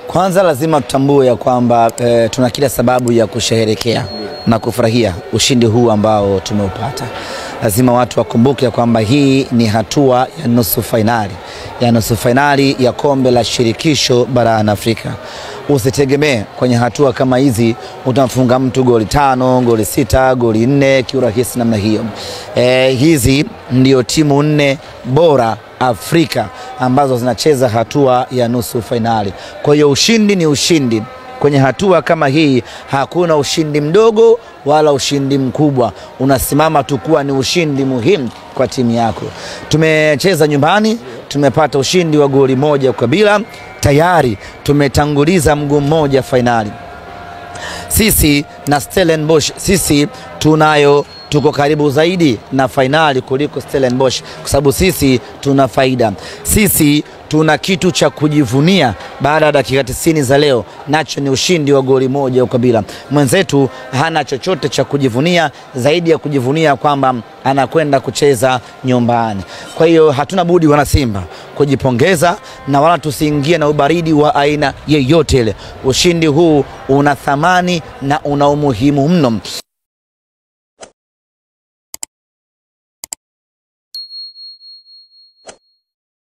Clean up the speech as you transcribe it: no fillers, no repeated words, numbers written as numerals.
Kwanza lazima tutambue ya kwamba tuna kila sababu ya kusherehekea na kufurahia ushindi huu ambao tumeupata. Lazima watu wakumbuke ya kwamba hii ni hatua ya nusu fainali ya kombe la shirikisho barani Afrika. Usitegemee kwenye hatua kama hizi utamfunga mtu goli 5, goli 6, goli 4 kiurahisi namna hiyo. Hizi ndio timu 4 bora Afrika ambazo zinacheza hatua ya nusu fainali. Kwa hiyo ushindi ni ushindi. Kwenye hatua kama hii hakuna ushindi mdogo wala ushindi mkubwa. Unasimama tu kuwa ni ushindi muhimu kwa timu yako. Tumecheza nyumbani, tumepata ushindi wa goli 1-0. Tayari tumetanguliza mguu mmoja fainali. Sisi na Stellenbosch, sisi tuko karibu zaidi na fainali kuliko Stellenbosch kwa sababu sisi tuna faida. Sisi tuna kitu cha kujivunia baada ya dakika 90 za leo, nacho ni ushindi wa goli 1-0. Mwenzetu hana chochote cha kujivunia zaidi ya kujivunia kwamba anakwenda kucheza nyumbani. Kwa hiyo hatuna budi wana Simba kujipongeza na wala tusiingie na ubaridi wa aina yeyote ile. Ushindi huu una thamani na una umuhimu mno.